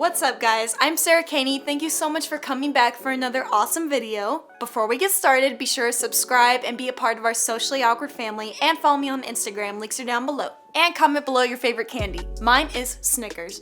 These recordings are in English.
What's up guys, I'm Sarah Caney. Thank you so much for coming back for another awesome video. Before we get started, be sure to subscribe and be a part of our socially awkward family and follow me on Instagram, links are down below. And comment below your favorite candy. Mine is Snickers.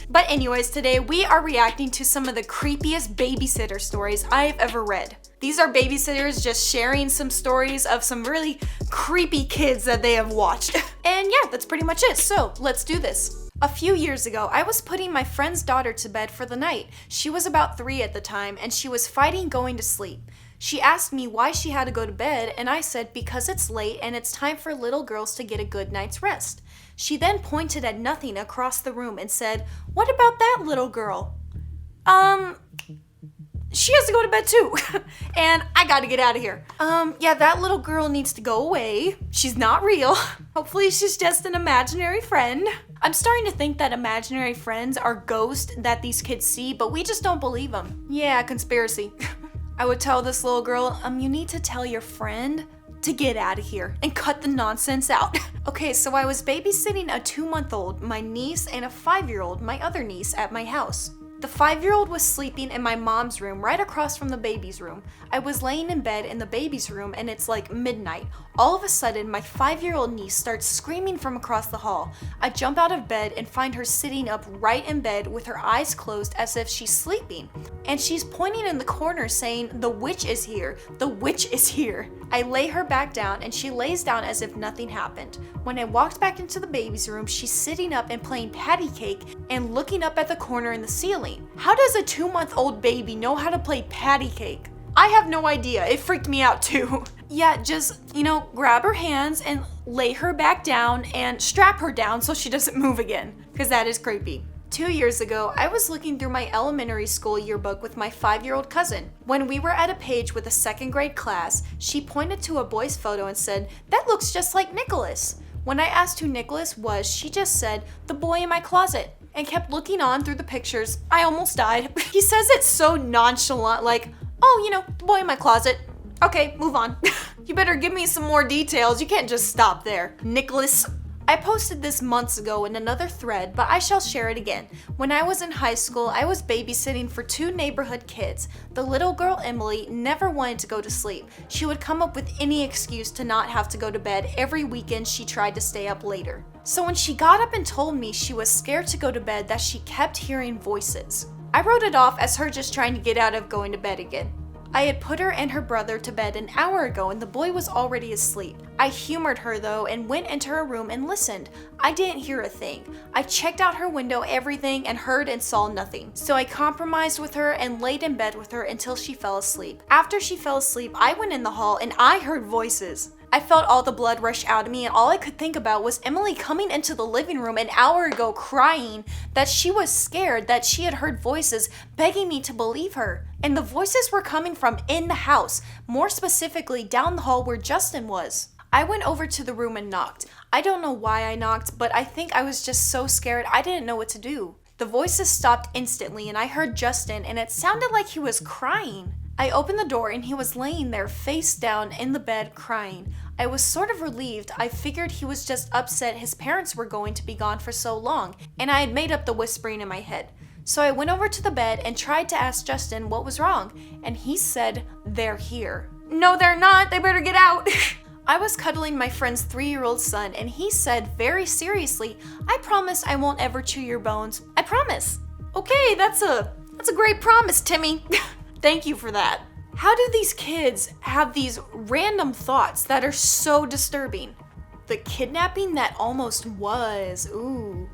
But anyways, today we are reacting to some of the creepiest babysitter stories I've ever read. These are babysitters just sharing some stories of some really creepy kids that they have watched. And yeah, that's pretty much it, so let's do this. A few years ago, I was putting my friend's daughter to bed for the night. She was about 3 at the time, and she was fighting going to sleep. She asked me why she had to go to bed, and I said because it's late and it's time for little girls to get a good night's rest. She then pointed at nothing across the room and said, "What about that little girl?" She has to go to bed too. And I gotta get out of here. Yeah, that little girl needs to go away. She's not real. Hopefully she's just an imaginary friend. I'm starting to think that imaginary friends are ghosts that these kids see, but we just don't believe them. Yeah, conspiracy. I would tell this little girl, you need to tell your friend to get out of here and cut the nonsense out. Okay, so I was babysitting a 2-month-old, my niece, and a 5-year-old, my other niece, at my house. The 5-year-old was sleeping in my mom's room right across from the baby's room. I was laying in bed in the baby's room and it's like midnight. All of a sudden, my 5-year-old niece starts screaming from across the hall. I jump out of bed and find her sitting up right in bed with her eyes closed as if she's sleeping. And she's pointing in the corner saying, "The witch is here, the witch is here." I lay her back down and she lays down as if nothing happened. When I walked back into the baby's room, she's sitting up and playing patty cake and looking up at the corner in the ceiling. How does a 2-month-old baby know how to play patty cake? I have no idea. It freaked me out too. Yeah, just, grab her hands and lay her back down and strap her down so she doesn't move again, because that is creepy. 2 years ago, I was looking through my elementary school yearbook with my 5-year-old cousin. When we were at a page with a 2nd grade class, she pointed to a boy's photo and said, "That looks just like Nicholas." When I asked who Nicholas was, she just said, "The boy in my closet," and kept looking on through the pictures. I almost died. He says it so nonchalant, like, "Oh, the boy in my closet. Okay, move on." You better give me some more details. You can't just stop there. Nicholas. I posted this months ago in another thread, but I shall share it again. When I was in high school, I was babysitting for 2 neighborhood kids. The little girl, Emily, never wanted to go to sleep. She would come up with any excuse to not have to go to bed. Every weekend, she tried to stay up later. So when she got up and told me she was scared to go to bed, that she kept hearing voices. I wrote it off as her just trying to get out of going to bed again. I had put her and her brother to bed an hour ago and the boy was already asleep. I humored her though and went into her room and listened. I didn't hear a thing. I checked out her window, everything, and heard and saw nothing. So I compromised with her and laid in bed with her until she fell asleep. After she fell asleep, I went in the hall and I heard voices. I felt all the blood rush out of me and all I could think about was Emily coming into the living room an hour ago crying that she was scared, that she had heard voices begging me to believe her. And the voices were coming from in the house, more specifically down the hall where Justin was. I went over to the room and knocked. I don't know why I knocked, but I think I was just so scared I didn't know what to do. The voices stopped instantly and I heard Justin and it sounded like he was crying. I opened the door and he was laying there face down in the bed crying. I was sort of relieved. I figured he was just upset his parents were going to be gone for so long, and I had made up the whispering in my head. So I went over to the bed and tried to ask Justin what was wrong, and he said, "They're here." "No, they're not. They better get out." I was cuddling my friend's 3-year-old son, and he said very seriously, "I promise I won't ever chew your bones. I promise." Okay, that's a great promise, Timmy. Thank you for that. How do these kids have these random thoughts that are so disturbing? The kidnapping that almost was, ooh.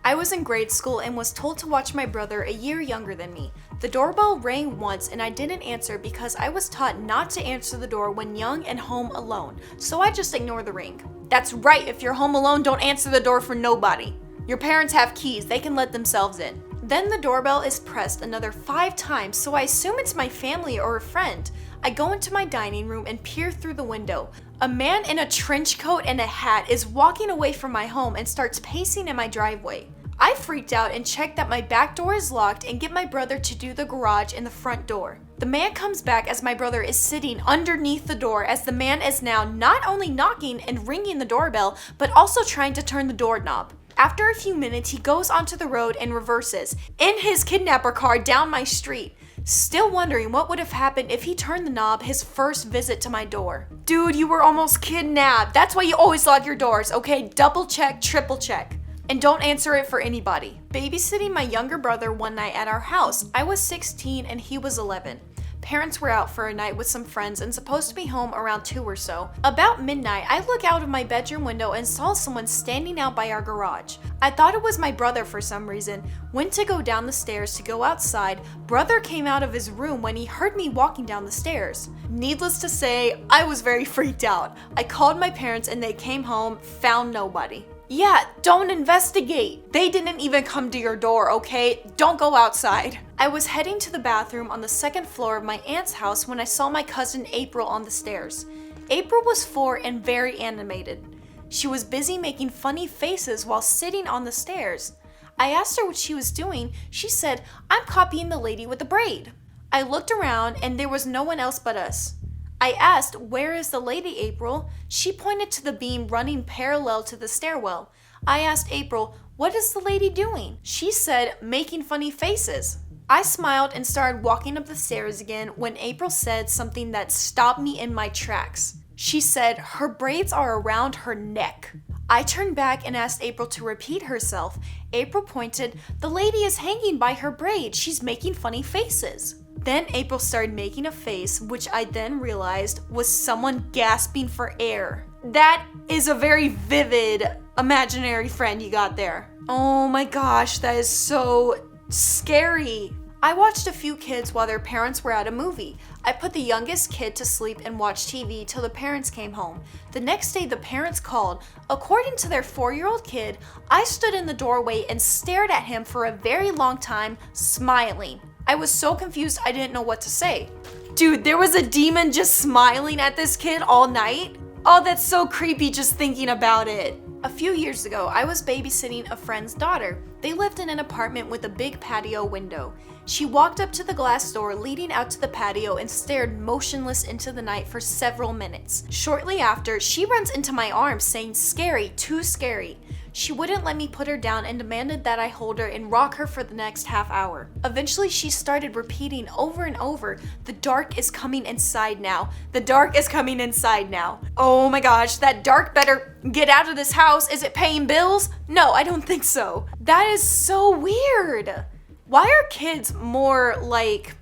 I was in grade school and was told to watch my brother a year younger than me. The doorbell rang once and I didn't answer because I was taught not to answer the door when young and home alone, so I just ignored the ring. That's right, if you're home alone, don't answer the door for nobody. Your parents have keys, they can let themselves in. Then the doorbell is pressed another 5 times, so I assume it's my family or a friend. I go into my dining room and peer through the window. A man in a trench coat and a hat is walking away from my home and starts pacing in my driveway. I freaked out and checked that my back door is locked and get my brother to do the garage and the front door. The man comes back as my brother is sitting underneath the door as the man is now not only knocking and ringing the doorbell, but also trying to turn the doorknob. After a few minutes, he goes onto the road and reverses in his kidnapper car down my street. Still wondering what would have happened if he turned the knob his first visit to my door. Dude, you were almost kidnapped. That's why you always lock your doors, okay? Double check, triple check. And don't answer it for anybody. Babysitting my younger brother one night at our house. I was 16 and he was 11. Parents were out for a night with some friends and supposed to be home around 2 or so. About midnight, I look out of my bedroom window and saw someone standing out by our garage. I thought it was my brother for some reason. Went to go down the stairs to go outside. Brother came out of his room when he heard me walking down the stairs. Needless to say, I was very freaked out. I called my parents and they came home, found nobody. Yeah, don't investigate. They didn't even come to your door, okay? Don't go outside. I was heading to the bathroom on the second floor of my aunt's house when I saw my cousin April on the stairs. April was 4 and very animated. She was busy making funny faces while sitting on the stairs. I asked her what she was doing. She said, "I'm copying the lady with the braid." I looked around and there was no one else but us. I asked, "Where is the lady, April?" She pointed to the beam running parallel to the stairwell. I asked April, "What is the lady doing?" She said, "Making funny faces." I smiled and started walking up the stairs again when April said something that stopped me in my tracks. She said, "Her braids are around her neck." I turned back and asked April to repeat herself. April pointed, "The lady is hanging by her braid. She's making funny faces." Then April started making a face, which I then realized was someone gasping for air. That is a very vivid imaginary friend you got there. Oh my gosh, that is so scary. I watched a few kids while their parents were at a movie. I put the youngest kid to sleep and watched TV till the parents came home. The next day, the parents called. According to their 4-year-old kid, I stood in the doorway and stared at him for a very long time, smiling. I was so confused I didn't know what to say. Dude, there was a demon just smiling at this kid all night? Oh, that's so creepy just thinking about it. A few years ago, I was babysitting a friend's daughter. They lived in an apartment with a big patio window. She walked up to the glass door leading out to the patio and stared motionless into the night for several minutes. Shortly after, she runs into my arms saying, "Scary, too scary." She wouldn't let me put her down and demanded that I hold her and rock her for the next half hour. Eventually, she started repeating over and over, "The dark is coming inside now. The dark is coming inside now." Oh my gosh, that dark better get out of this house. Is it paying bills? No, I don't think so. That is so weird. Why are kids more like,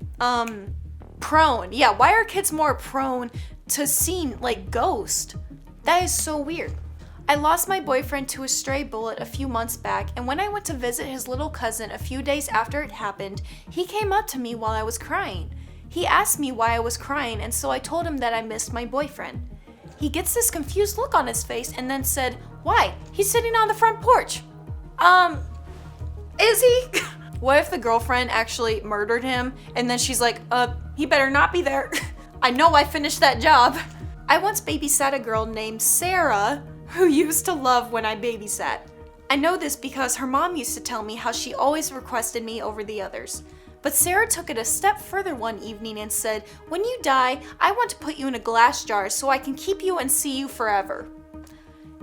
prone? Yeah, why are kids more prone to seeing like ghosts? That is so weird. I lost my boyfriend to a stray bullet a few months back, and when I went to visit his little cousin a few days after it happened, he came up to me while I was crying. He asked me why I was crying, and so I told him that I missed my boyfriend. He gets this confused look on his face and then said, "Why? He's sitting on the front porch." Is he? What if the girlfriend actually murdered him and then she's like, he better not be there. I know I finished that job. I once babysat a girl named Sarah who used to love when I babysat. I know this because her mom used to tell me how she always requested me over the others. But Sarah took it a step further one evening and said, "When you die, I want to put you in a glass jar so I can keep you and see you forever."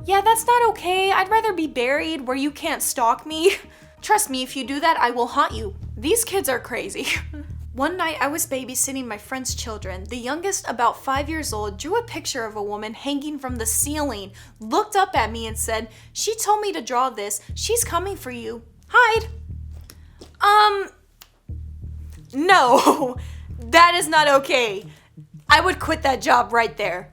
Yeah, that's not okay. I'd rather be buried where you can't stalk me. Trust me, if you do that, I will haunt you. These kids are crazy. One night I was babysitting my friend's children. The youngest, about 5 years old, drew a picture of a woman hanging from the ceiling, looked up at me and said, "She told me to draw this. She's coming for you. Hide." No, that is not okay. I would quit that job right there.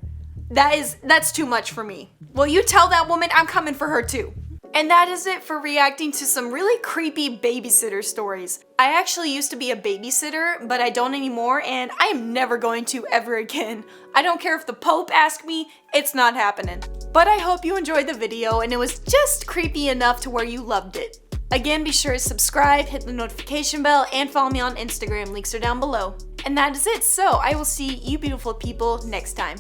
That's too much for me. Well, you tell that woman I'm coming for her too. And that is it for reacting to some really creepy babysitter stories. I actually used to be a babysitter, but I don't anymore, and I am never going to ever again. I don't care if the Pope asked me, it's not happening. But I hope you enjoyed the video and it was just creepy enough to where you loved it. Again, be sure to subscribe, hit the notification bell, and follow me on Instagram. Links are down below. And that is it, so I will see you beautiful people next time.